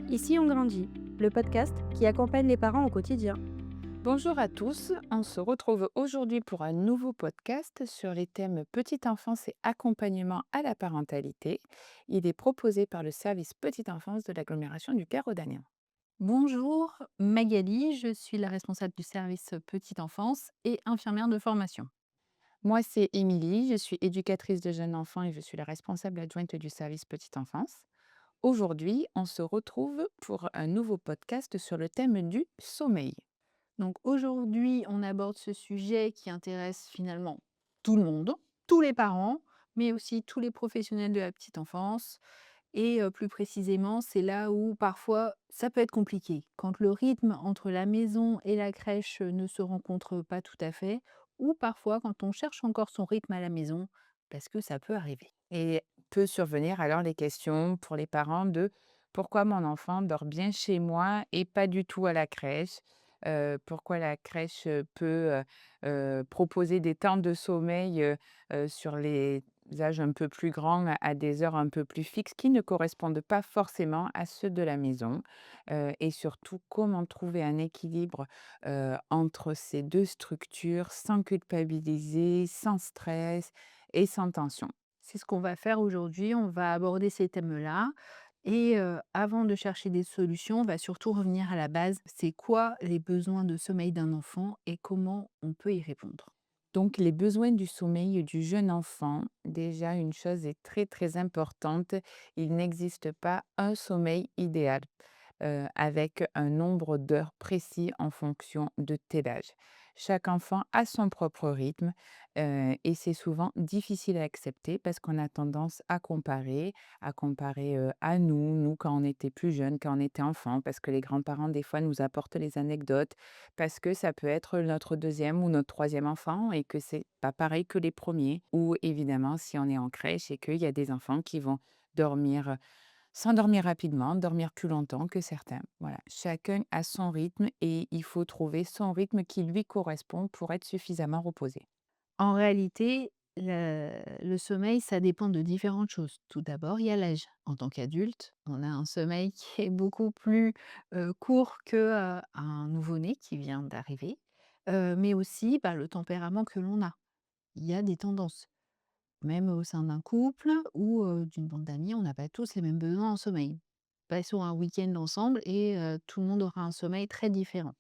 Ici on grandit, le podcast qui accompagne les parents au quotidien. Bonjour à tous, on se retrouve aujourd'hui pour un nouveau podcast sur les thèmes petite enfance et accompagnement à la parentalité. Il est proposé par le service petite enfance de l'agglomération du Gard-Audanien. Bonjour, Magali, je suis la responsable du service petite enfance et infirmière de formation. Moi, c'est Émilie, je suis éducatrice de jeunes enfants et je suis la responsable adjointe du service petite enfance. Aujourd'hui, on se retrouve pour un nouveau podcast sur le thème du sommeil. Donc aujourd'hui, on aborde ce sujet qui intéresse finalement tout le monde, tous les parents, mais aussi tous les professionnels de la petite enfance. Et plus précisément, c'est là où parfois ça peut être compliqué. Quand le rythme entre la maison et la crèche ne se rencontre pas tout à fait, ou parfois quand on cherche encore son rythme à la maison, parce que ça peut arriver. Et peut survenir alors les questions pour les parents de pourquoi mon enfant dort bien chez moi et pas du tout à la crèche. Pourquoi la crèche peut proposer des temps de sommeil sur les âges un peu plus grands à des heures un peu plus fixes qui ne correspondent pas forcément à ceux de la maison. Et surtout, comment trouver un équilibre entre ces deux structures sans culpabiliser, sans stress et sans tension. C'est ce qu'on va faire aujourd'hui, on va aborder ces thèmes-là et avant de chercher des solutions, on va surtout revenir à la base. C'est quoi les besoins de sommeil d'un enfant et comment on peut y répondre? Donc, les besoins du sommeil du jeune enfant, déjà, une chose est très, très importante, il n'existe pas un sommeil idéal avec un nombre d'heures précis en fonction de tel âge. Chaque enfant a son propre rythme et c'est souvent difficile à accepter parce qu'on a tendance à comparer à nous quand on était plus jeune, quand on était enfant, parce que les grands-parents, des fois, nous apportent les anecdotes, parce que ça peut être notre deuxième ou notre troisième enfant et que c'est pas pareil que les premiers. Ou évidemment, si on est en crèche et qu'il y a des enfants qui vont dormir s'endormir rapidement, dormir plus longtemps que certains. Voilà, chacun a son rythme et il faut trouver son rythme qui lui correspond pour être suffisamment reposé. En réalité, le sommeil, ça dépend de différentes choses. Tout d'abord, il y a l'âge. En tant qu'adulte, on a un sommeil qui est beaucoup plus, court que, un nouveau-né qui vient d'arriver, mais aussi, bah, le tempérament que l'on a. Il y a des tendances. Même au sein d'un couple ou, d'une bande d'amis, on n'a pas tous les mêmes besoins en sommeil. Passons un week-end ensemble et tout le monde aura un sommeil très différent.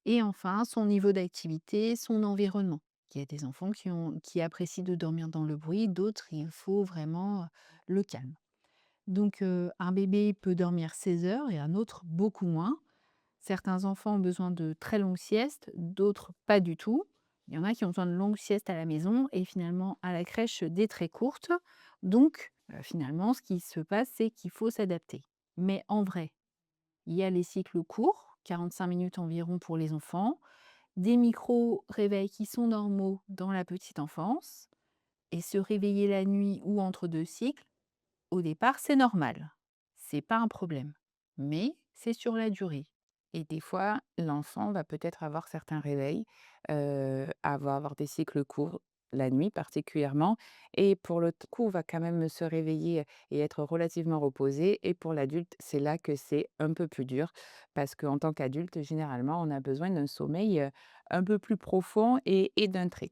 Et enfin, son niveau d'activité, son environnement. Il y a des enfants qui apprécient de dormir dans le bruit, d'autres, il faut vraiment le calme. Donc, un bébé peut dormir 16 heures et un autre beaucoup moins. Certains enfants ont besoin de très longues siestes, d'autres pas du tout. Il y en a qui ont besoin de longues siestes à la maison et finalement à la crèche des très courtes. Donc, finalement, ce qui se passe, c'est qu'il faut s'adapter. Mais en vrai, il y a les cycles courts, 45 minutes environ pour les enfants, des micro-réveils qui sont normaux dans la petite enfance et se réveiller la nuit ou entre 2 cycles, au départ, c'est normal. C'est pas un problème. Mais c'est sur la durée. Et des fois, l'enfant va peut-être avoir certains réveils, avoir des cycles courts, la nuit particulièrement, et pour le coup, va quand même se réveiller et être relativement reposé. Et pour l'adulte, c'est là que c'est un peu plus dur, parce qu'en tant qu'adulte, généralement, on a besoin d'un sommeil un peu plus profond et d'un trait.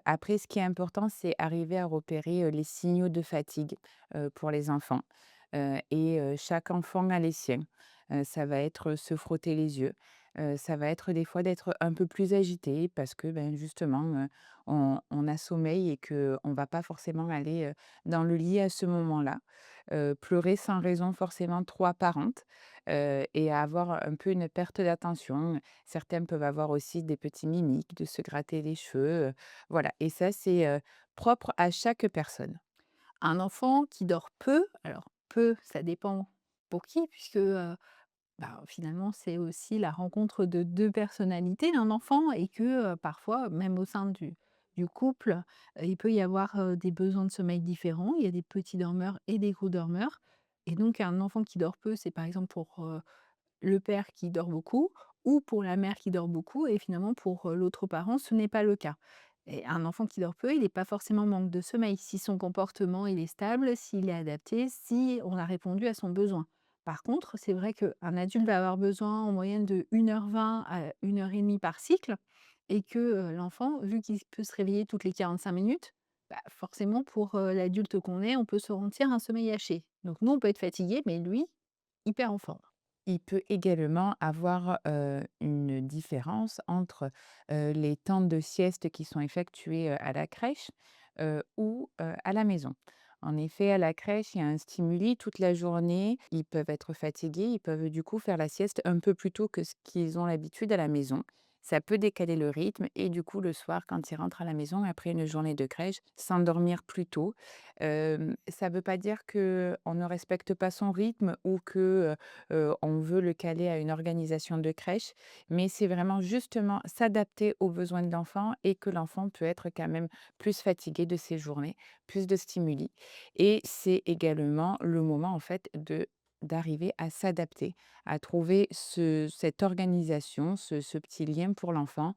Après, ce qui est important, c'est arriver à repérer les signaux de fatigue pour les enfants. Chaque enfant a les siens. Ça va être se frotter les yeux. Ça va être des fois d'être un peu plus agité parce que, ben, justement, on a sommeil et qu'on ne va pas forcément aller, dans le lit à ce moment-là. Pleurer sans raison forcément trop apparente, et avoir un peu une perte d'attention. Certains peuvent avoir aussi des petits mimiques, de se gratter les cheveux, voilà, et ça, c'est, propre à chaque personne. Un enfant qui dort peu, alors peu, ça dépend pour qui, puisque bah, finalement, c'est aussi la rencontre de 2 personnalités d'un enfant et que, parfois, même au sein du couple, il peut y avoir, des besoins de sommeil différents. Il y a des petits dormeurs et des gros dormeurs et donc un enfant qui dort peu, c'est par exemple pour, le père qui dort beaucoup ou pour la mère qui dort beaucoup et finalement pour, l'autre parent, ce n'est pas le cas. Et un enfant qui dort peu, il est pas forcément en manque de sommeil, si son comportement il est stable, s'il est adapté, si on a répondu à son besoin. Par contre, c'est vrai qu'un adulte va avoir besoin en moyenne de 1h20 à 1h30 par cycle et que, l'enfant, vu qu'il peut se réveiller toutes les 45 minutes, bah, forcément pour, l'adulte qu'on est, on peut se sentir un sommeil haché. Donc nous, on peut être fatigué, mais lui, hyper en forme. Il peut également avoir, une différence entre, les temps de sieste qui sont effectués, à la crèche, ou, à la maison. En effet, à la crèche, il y a un stimuli toute la journée. Ils peuvent être fatigués, ils peuvent du coup faire la sieste un peu plus tôt que ce qu'ils ont l'habitude à la maison. Ça peut décaler le rythme et du coup, le soir, quand ils rentrent à la maison après une journée de crèche, s'endormir plus tôt. Ça ne veut pas dire qu'on ne respecte pas son rythme ou que, on veut le caler à une organisation de crèche, mais c'est vraiment justement s'adapter aux besoins de l'enfant et que l'enfant peut être quand même plus fatigué de ses journées, plus de stimuli et c'est également le moment en fait d'arriver à s'adapter, à trouver cette organisation, ce petit lien pour l'enfant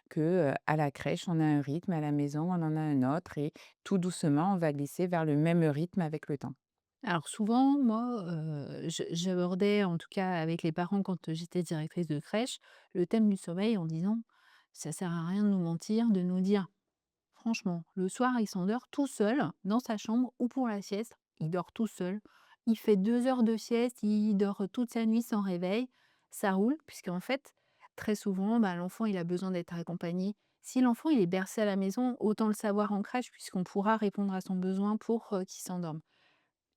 que, à la crèche, on a un rythme, à la maison, on en a un autre et tout doucement, on va glisser vers le même rythme avec le temps. Alors souvent, moi, j'abordais, en tout cas avec les parents quand j'étais directrice de crèche, le thème du sommeil en disant: «Ça sert à rien de nous mentir, de nous dire franchement, le soir, il s'endort tout seul dans sa chambre ou pour la sieste, il dort tout seul. Il fait 2 heures de sieste, il dort toute sa nuit sans réveil, ça roule», puisqu'en fait, très souvent, bah, l'enfant, il a besoin d'être accompagné. Si l'enfant, il est bercé à la maison, autant le savoir en crèche puisqu'on pourra répondre à son besoin pour, qu'il s'endorme.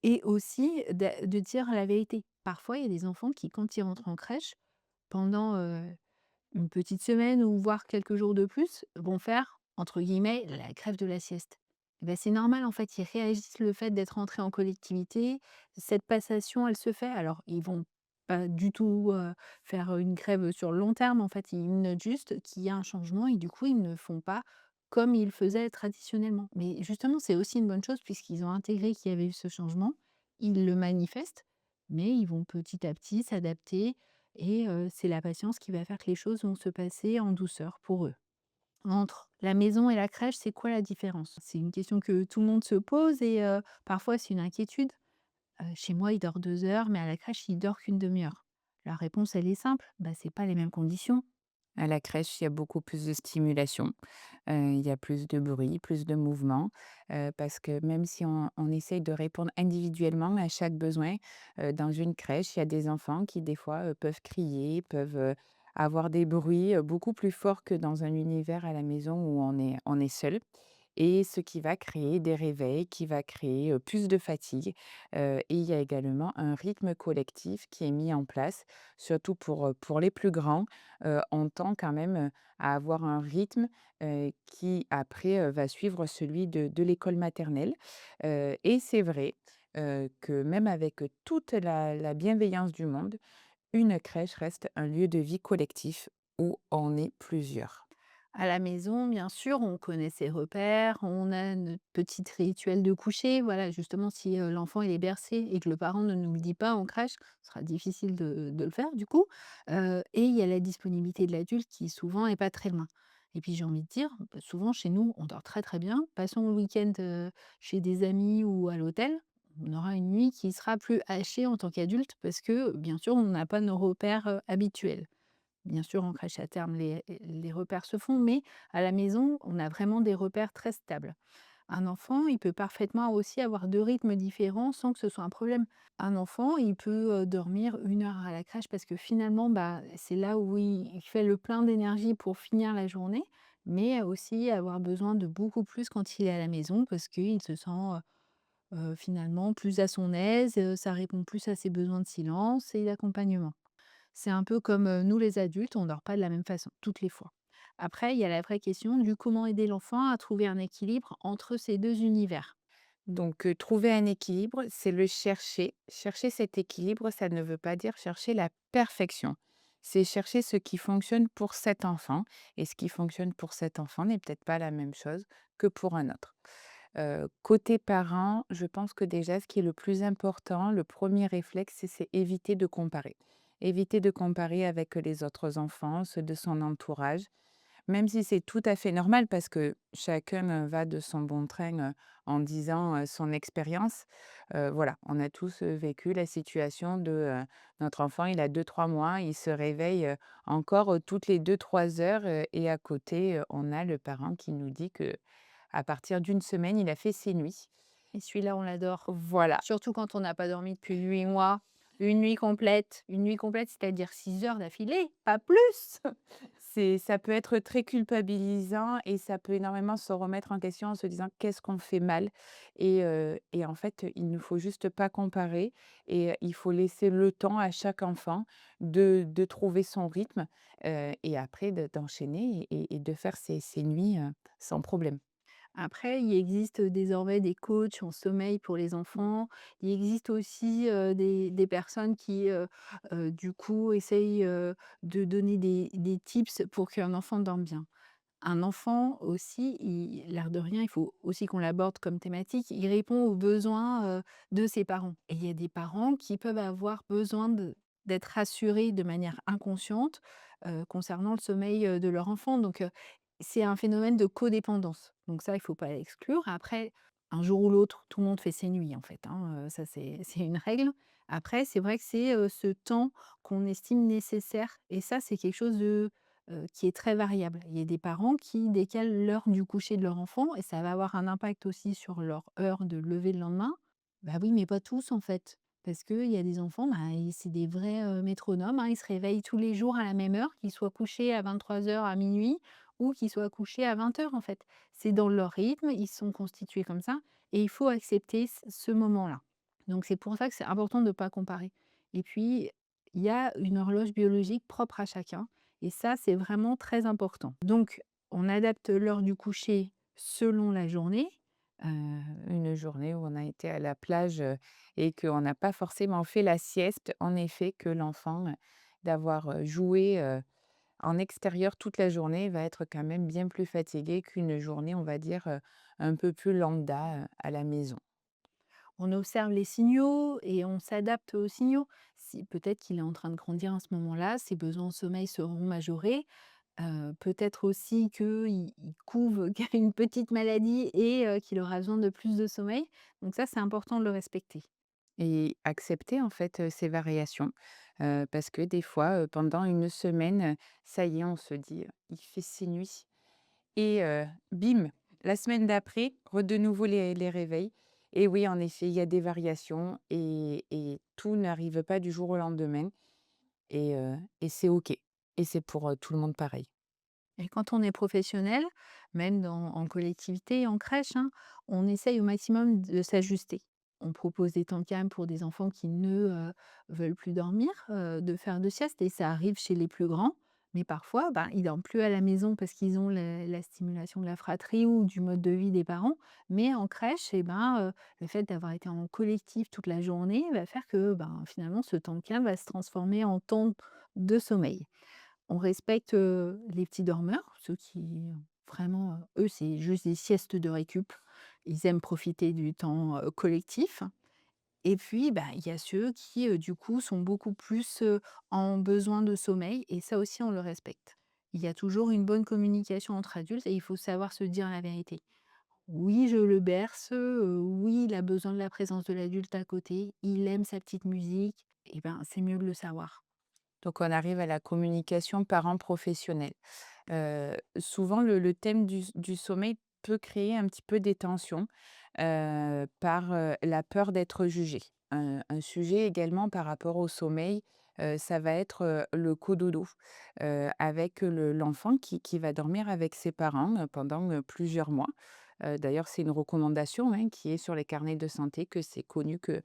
Et aussi de dire la vérité. Parfois, il y a des enfants qui, quand ils rentrent en crèche, pendant, une petite semaine ou voire quelques jours de plus, vont faire, entre guillemets, «la grève de la sieste». Et bah, c'est normal, en fait, ils réagissent le fait d'être rentrés en collectivité. Cette passation, elle se fait. Alors, ils vont pas du tout, faire, une grève sur le long terme. En fait, ils notent juste qu'il y a un changement et du coup, ils ne font pas comme ils faisaient traditionnellement. Mais justement, c'est aussi une bonne chose puisqu'ils ont intégré qu'il y avait eu ce changement. Ils le manifestent, mais ils vont petit à petit s'adapter et c'est la patience qui va faire que les choses vont se passer en douceur pour eux. Entre la maison et la crèche, c'est quoi la différence? C'est une question que tout le monde se pose et parfois c'est une inquiétude. Chez moi, il dort 2 heures, mais à la crèche, il dort qu'une demi heure. La réponse, elle est simple, bah, c'est pas les mêmes conditions. À la crèche, il y a beaucoup plus de stimulation, il y a plus de bruit, plus de mouvement, parce que même si on essaye de répondre individuellement à chaque besoin, dans une crèche, il y a des enfants qui des fois, peuvent crier, peuvent, avoir des bruits, beaucoup plus forts que dans un univers à la maison où on est seul. Et ce qui va créer des réveils, qui va créer, plus de fatigue, et il y a également un rythme collectif qui est mis en place, surtout pour les plus grands. On tend quand même, à avoir un rythme, qui après, va suivre celui de l'école maternelle, et c'est vrai, que même avec toute la bienveillance du monde, une crèche reste un lieu de vie collectif où on est plusieurs. À la maison, bien sûr, on connaît ses repères, on a notre petit rituel de coucher. Voilà, justement, si l'enfant il est bercé et que le parent ne nous le dit pas en crèche, ce sera difficile de le faire du coup. Et il y a la disponibilité de l'adulte qui souvent est pas très loin. Et puis j'ai envie de dire, bah, souvent chez nous, on dort très très bien. Passons le week-end chez des amis ou à l'hôtel. On aura une nuit qui sera plus hachée en tant qu'adulte parce que, bien sûr, on n'a pas nos repères habituels. Bien sûr, en crèche à terme, les repères se font, mais à la maison, on a vraiment des repères très stables. Un enfant, il peut parfaitement aussi avoir 2 rythmes différents sans que ce soit un problème. Un enfant, il peut, dormir 1 heure à la crèche parce que finalement, bah, c'est là où il fait le plein d'énergie pour finir la journée, mais aussi avoir besoin de beaucoup plus quand il est à la maison parce qu'il se sent, finalement plus à son aise, ça répond plus à ses besoins de silence et d'accompagnement. C'est un peu comme, nous les adultes, on dort pas de la même façon, toutes les fois. Après, il y a la vraie question du comment aider l'enfant à trouver un équilibre entre ces 2 univers. Donc, trouver un équilibre, c'est le chercher. Chercher cet équilibre, ça ne veut pas dire chercher la perfection. C'est chercher ce qui fonctionne pour cet enfant et ce qui fonctionne pour cet enfant n'est peut-être pas la même chose que pour un autre. Côté parent, je pense que déjà ce qui est le plus important, le premier réflexe, c'est éviter de comparer. Éviter de comparer avec les autres enfants, ceux de son entourage. Même si c'est tout à fait normal parce que chacun, va de son bon train, en disant, son expérience. Voilà, on a tous, vécu la situation de, notre enfant, il a 2 3 mois, il se réveille, encore, toutes les 2 3 heures, et à côté, on a le parent qui nous dit que à partir d'une semaine, il a fait ses nuits. Et celui-là, on l'adore. Voilà. Surtout quand on n'a pas dormi depuis 8 mois. Une nuit complète, c'est-à-dire 6 heures d'affilée, pas plus! Ça peut être très culpabilisant et ça peut énormément se remettre en question en se disant: «Qu'est-ce qu'on fait mal?» Et en fait, il ne faut juste pas comparer et il faut laisser le temps à chaque enfant de trouver son rythme, et après d'enchaîner et de faire ses nuits, sans problème. Après, il existe désormais des coachs en sommeil pour les enfants. Il existe aussi, des personnes qui, du coup, essayent, de donner des tips pour qu'un enfant dorme bien. Un enfant aussi, l'air de rien, il faut aussi qu'on l'aborde comme thématique, il répond aux besoins, de ses parents. Et il y a des parents qui peuvent avoir besoin d'être rassurés de manière inconsciente, concernant le sommeil, de leur enfant. Donc, c'est un phénomène de codépendance. Donc ça, il faut pas l'exclure. Après, un jour ou l'autre, tout le monde fait ses nuits, en fait, hein, ça c'est une règle. Après, c'est vrai que c'est, ce temps qu'on estime nécessaire et ça, c'est quelque chose de qui est très variable. Il y a des parents qui décalent l'heure du coucher de leur enfant et ça va avoir un impact aussi sur leur heure de lever le lendemain. Bah oui, mais pas tous en fait. Parce qu'il y a des enfants, bah, c'est des vrais métronomes, hein, ils se réveillent tous les jours à la même heure, qu'ils soient couchés à 23 heures, à minuit ou qu'ils soient couchés à 20 heures en fait. C'est dans leur rythme, ils sont constitués comme ça et il faut accepter ce moment-là. Donc c'est pour ça que c'est important de ne pas comparer. Et puis, il y a une horloge biologique propre à chacun et ça, c'est vraiment très important. Donc, on adapte l'heure du coucher selon la journée. Une journée où on a été à la plage, et qu'on n'a pas forcément fait la sieste, en effet, que l'enfant, d'avoir, joué, en extérieur toute la journée va être quand même bien plus fatigué qu'une journée, on va dire, un peu plus lambda, à la maison. On observe les signaux et on s'adapte aux signaux. Si peut-être qu'il est en train de grandir à ce moment-là, ses besoins en sommeil seront majorés. Peut-être aussi qu'il couve qu'il a une petite maladie et qu'il aura besoin de plus de sommeil. Donc ça, c'est important de le respecter. Et accepter en fait, ces variations, parce que des fois, pendant une semaine, ça y est, on se dit: «Il fait ses nuits» et bim, la semaine d'après, de nouveau les réveils et oui, en effet, il y a des variations et tout n'arrive pas du jour au lendemain et c'est OK et c'est pour, tout le monde pareil. Et quand on est professionnel, même en collectivité, en crèche, hein, on essaye au maximum de s'ajuster. On propose des temps calmes pour des enfants qui ne veulent plus dormir, de faire de sieste, et ça arrive chez les plus grands. Mais parfois, ben, ils dorment plus à la maison parce qu'ils ont la stimulation de la fratrie ou du mode de vie des parents. Mais en crèche, eh ben, le fait d'avoir été en collectif toute la journée va faire que ben, finalement, ce temps calme va se transformer en temps de sommeil. On respecte, les petits dormeurs, ceux qui, vraiment, eux, c'est juste des siestes de récup. Ils aiment profiter du temps, collectif. Et puis, bah, il y a ceux qui, du coup, sont beaucoup plus, en besoin de sommeil et ça aussi, on le respecte. Il y a toujours une bonne communication entre adultes et il faut savoir se dire la vérité. Oui, je le berce, oui, il a besoin de la présence de l'adulte à côté, il aime sa petite musique et ben, c'est mieux de le savoir. Donc on arrive à la communication parent-professionnel. Souvent le thème du sommeil peut créer un petit peu des tensions, par, la peur d'être jugé. Un sujet également par rapport au sommeil, ça va être, le cododo, avec l'enfant qui va dormir avec ses parents, pendant, plusieurs mois. D'ailleurs, c'est une recommandation, hein, qui est sur les carnets de santé, que c'est connu que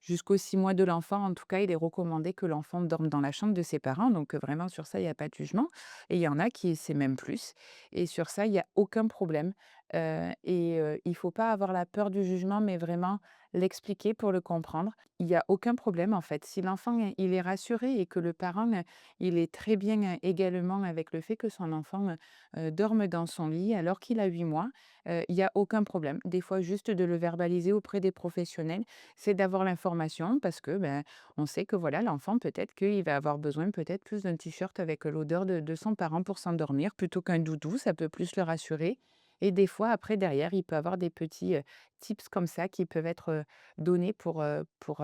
jusqu'aux 6 mois de l'enfant, en tout cas, il est recommandé que l'enfant dorme dans la chambre de ses parents, donc vraiment sur ça, il y a pas de jugement et il y en a qui c'est même plus et sur ça, il y a aucun problème. Il faut pas avoir la peur du jugement, mais vraiment l'expliquer pour le comprendre. Il y a aucun problème, en fait. Si l'enfant, il est rassuré et que le parent, il est très bien, également avec le fait que son enfant, dorme dans son lit alors qu'il a 8 mois, il y a aucun problème. Des fois, juste de le verbaliser auprès des professionnels, c'est d'avoir l'information parce que, ben, on sait que, voilà, l'enfant, peut-être qu'il va avoir besoin peut-être plus d'un t-shirt avec l'odeur de son parent pour s'endormir plutôt qu'un doudou, ça peut plus le rassurer et des fois, après, derrière, il peut avoir des petits, tips comme ça qui peuvent être, donnés pour,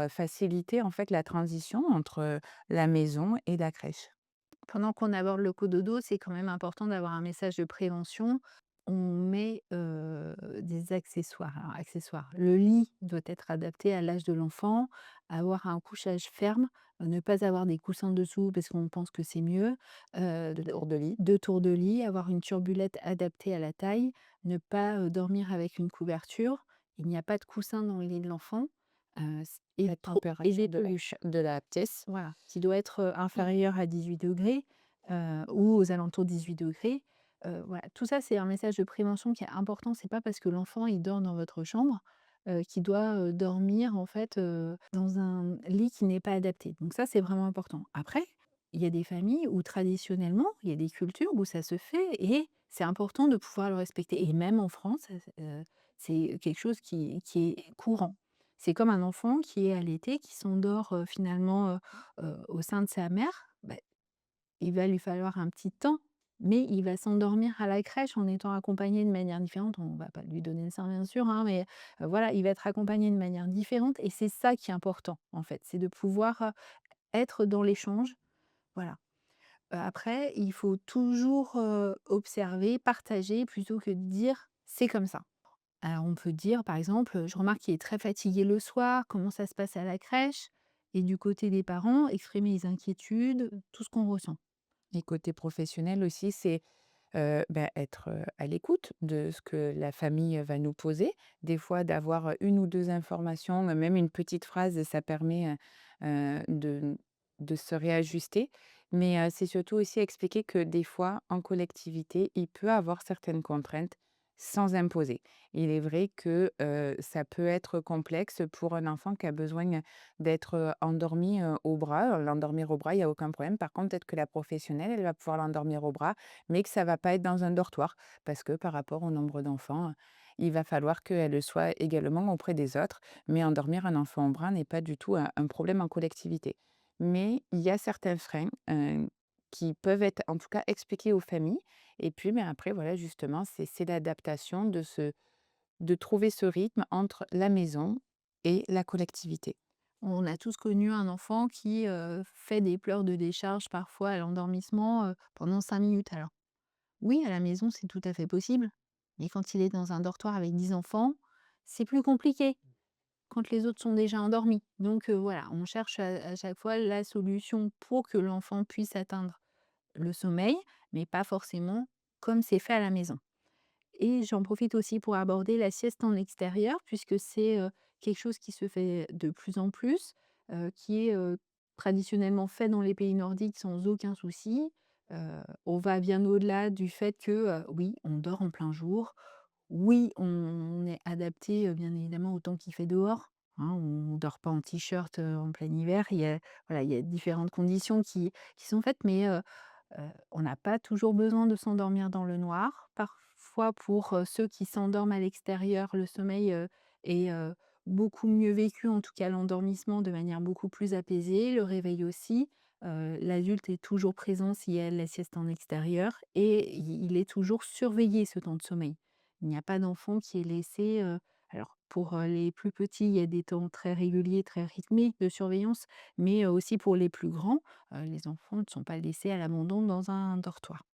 faciliter, en fait, la transition entre, la maison et la crèche. Pendant qu'on aborde le cododo, c'est quand même important d'avoir un message de prévention. On met, des accessoires. Alors accessoires, le lit doit être adapté à l'âge de l'enfant, avoir un couchage ferme, ne pas avoir des coussins dessous parce qu'on pense que c'est mieux, De d tour de lit. 2 tours de lit, avoir une turbulette adaptée à la taille, ne pas, dormir avec une couverture. Il n'y a pas de coussin dans le lit de l'enfant, s La et température des de la peluches. de la pièce. Voilà, qui doit être, inférieur à 18°, ou aux alentours de 18°. Voilà, tout ça, c'est un message de prévention qui est important. C'est pas parce que l'enfant, il dort dans votre chambre, qu'il doit, dormir en fait, dans un lit qui n'est pas adapté. Donc ça, c'est vraiment important. Après, il y a des familles où traditionnellement, il y a des cultures où ça se fait et c'est important de pouvoir le respecter et même en France, c'est quelque chose qui est courant. C'est comme un enfant qui est allaité, qui s'endort, finalement, au sein de sa mère, bah, il va lui falloir un petit temps, mais il va s'endormir à la crèche en étant accompagné de manière différente. On va pas lui donner le sein bien sûr, hein, mais voilà, il va être accompagné de manière différente et c'est ça qui est important, en fait. C'est de pouvoir, être dans l'échange, voilà. Après, il faut toujours, observer, partager plutôt que de dire: «C'est comme ça». Alors on peut dire par exemple, «Je remarque qu'il est très fatigué le soir, comment ça se passe à la crèche?» Et du côté des parents, exprimer les inquiétudes, tout ce qu'on ressent. Et côté professionnel aussi, c'est, bah, être, à l'écoute de ce que la famille, va nous poser. Des fois, d'avoir, 1 ou 2 informations, même une petite phrase, ça permet, de se réajuster. Mais, c'est surtout aussi expliquer que des fois, en collectivité, il peut avoir certaines contraintes sans imposer. Il est vrai que, ça peut être complexe pour un enfant qui a besoin d'être, endormi, au bras. L'endormir au bras, il y a aucun problème. Par contre, peut-être que la professionnelle, elle va pouvoir l'endormir au bras, mais que ça va pas être dans un dortoir. Parce que par rapport au nombre d'enfants, il va falloir qu'elle soit également auprès des autres. Mais endormir un enfant au bras n'est pas du tout un problème en collectivité. Mais il y a certains freins, qui peuvent être en tout cas expliqués aux familles et puis, mais après voilà, justement, c'est l'adaptation de trouver ce rythme entre la maison et la collectivité. On a tous connu un enfant qui, fait des pleurs de décharge parfois à l'endormissement, pendant 5 minutes. Alors oui, à la maison, c'est tout à fait possible, mais quand il est dans un dortoir avec 10 enfants, c'est plus compliqué, quand les autres sont déjà endormis. Donc voilà, on cherche à chaque fois la solution pour que l'enfant puisse atteindre le sommeil, mais pas forcément comme c'est fait à la maison. Et j'en profite aussi pour aborder la sieste en extérieur puisque c'est, quelque chose qui se fait de plus en plus, qui est, traditionnellement fait dans les pays nordiques sans aucun souci. On va bien au-delà du fait que, oui, on dort en plein jour, oui, on est adapté, bien évidemment au temps qu'il fait dehors, hein. On dort pas en t-shirt, en plein hiver. Il y a voilà, il y a différentes conditions qui sont faites mais on n'a pas toujours besoin de s'endormir dans le noir. Parfois, pour, ceux qui s'endorment à l'extérieur, le sommeil, est, beaucoup mieux vécu, en tout cas l'endormissement de manière beaucoup plus apaisée, le réveil aussi. L'adulte est toujours présent s'il y a la sieste en extérieur et il est toujours surveillé ce temps de sommeil. Il n'y a pas d'enfant qui est laissé, alors pour, les plus petits, il y a des temps très réguliers, très rythmés de surveillance, mais, aussi pour les plus grands, les enfants ne sont pas laissés à l'abandon dans un dortoir.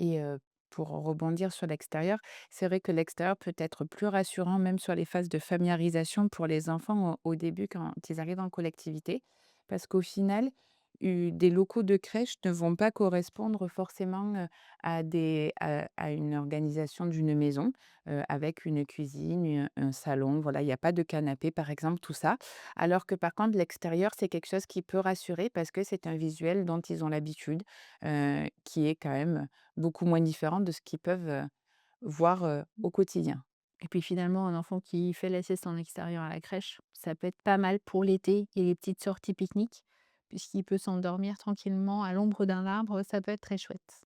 Et pour rebondir sur l'extérieur, c'est vrai que l'extérieur peut être plus rassurant même sur les phases de familiarisation pour les enfants au début quand ils arrivent en collectivité. Parce qu'au final, des locaux de crèche ne vont pas correspondre forcément, à une organisation d'une maison, avec une cuisine, un salon, voilà, il y a pas de canapé par exemple, tout ça. Alors que par contre l'extérieur, c'est quelque chose qui peut rassurer parce que c'est un visuel dont ils ont l'habitude, qui est quand même beaucoup moins différentes de ce qu'ils peuvent, voire, au quotidien. Et puis finalement, un enfant qui fait la sieste en extérieur à la crèche, ça peut être pas mal pour l'été et les petites sorties pique-nique, puisqu'il peut s'endormir tranquillement à l'ombre d'un arbre, ça peut être très chouette.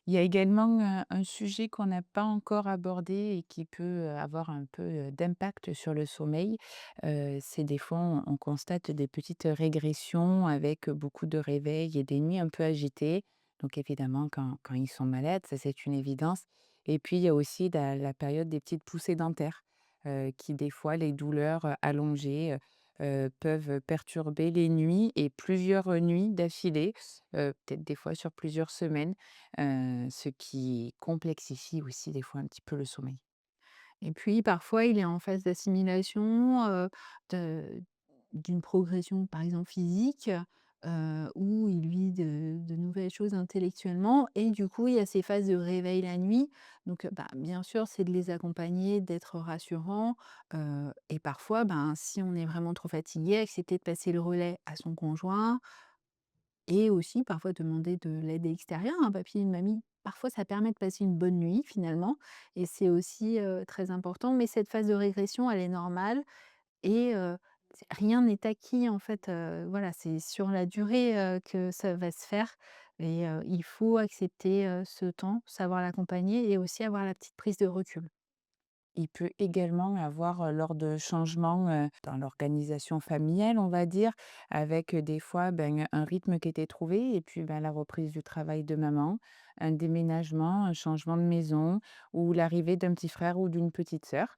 Il y a également, un sujet qu'on n'a pas encore abordé et qui peut, avoir un peu, d'impact sur le sommeil. C'est des fois, on constate des petites régressions avec, beaucoup de réveils et des nuits un peu agitées. Donc évidemment, quand ils sont malades, ça, c'est une évidence. Et puis, il y a aussi la période des petites poussées dentaires, qui des fois, les douleurs, allongées, peuvent perturber les nuits et plusieurs, nuits d'affilée, peut-être des fois sur plusieurs semaines. Ce qui complexifie aussi des fois un petit peu le sommeil. Et puis parfois, il est en phase d'assimilation, de d'une progression, par exemple physique, où il vit de nouvelles choses intellectuellement et du coup, il y a ces phases de réveil la nuit. Donc, bah, bien sûr, c'est de les accompagner, d'être rassurant, et parfois, ben, si on est vraiment trop fatigué, accepter de passer le relais à son conjoint et aussi parfois demander de l'aide extérieure, un papy, une mamie. Parfois, ça permet de passer une bonne nuit finalement et c'est aussi, très important. Mais cette phase de régression, elle est normale et rien n'est acquis en fait, voilà, c'est sur la durée, que ça va se faire et il faut accepter, ce temps, savoir l'accompagner et aussi avoir la petite prise de recul. Il peut également avoir, lors de changements, dans l'organisation familiale, on va dire, avec, des fois, ben, un rythme qui était trouvé et puis, ben, la reprise du travail de maman, un déménagement, un changement de maison ou l'arrivée d'un petit frère ou d'une petite sœur,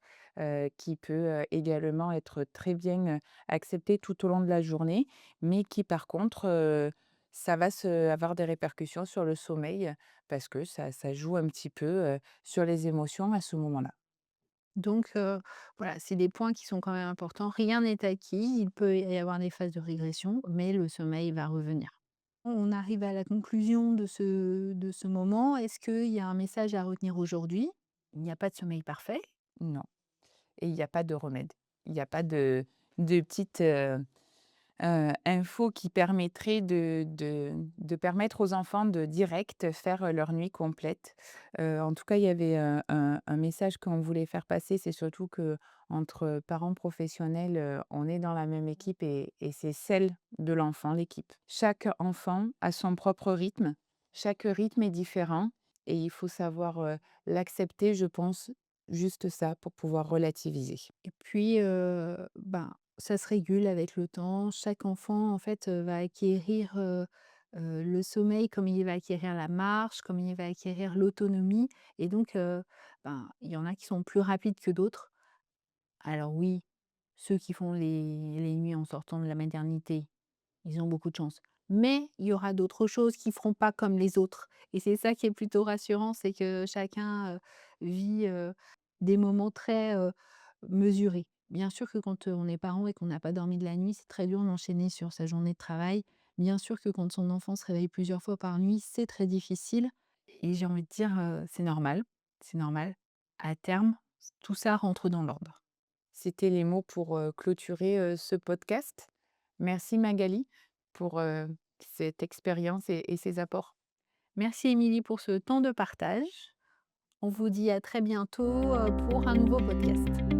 qui peut, également être très bien, accepté tout au long de la journée, mais qui par contre, ça va avoir des répercussions sur le sommeil, parce que ça joue un petit peu, sur les émotions à ce moment-là. Donc voilà, c'est des points qui sont quand même importants. Rien n'est acquis, il peut y avoir des phases de régression, mais le sommeil va revenir. On arrive à la conclusion de ce moment. Est-ce qu'il y a un message à retenir aujourd'hui? Il n'y a pas de sommeil parfait. Non. Et il y a pas de remède. Il y a pas de petite, info qui permettrait de permettre aux enfants de direct faire, leur nuit complète. En tout cas, il y avait, un message qu'on voulait faire passer, c'est surtout que entre parents professionnels, on est dans la même équipe et c'est celle de l'enfant, l'équipe. Chaque enfant a son propre rythme, chaque rythme est différent et il faut savoir, l'accepter, je pense, juste ça, pour pouvoir relativiser. Et puis, ben, ça se régule avec le temps. Chaque enfant, en fait, va acquérir, le sommeil comme il va acquérir la marche, comme il va acquérir l'autonomie et donc ben, il y en a qui sont plus rapides que d'autres. Alors oui, ceux qui font les nuits en sortant de la maternité, ils ont beaucoup de chance. Mais il y aura d'autres choses qui feront pas comme les autres et c'est ça qui est plutôt rassurant, c'est que chacun, vit, des moments très, mesurés. Bien sûr que quand, on est parent et qu'on n'a pas dormi de la nuit, c'est très dur d'enchaîner sur sa journée de travail. Bien sûr que quand son enfant se réveille plusieurs fois par nuit, c'est très difficile et j'ai envie de dire, c'est normal, c'est normal. À terme, tout ça rentre dans l'ordre. C'était les mots pour, clôturer, ce podcast. Merci Magali pour, cette expérience et ces apports. Merci Émilie pour ce temps de partage. On vous dit à très bientôt, pour un nouveau podcast.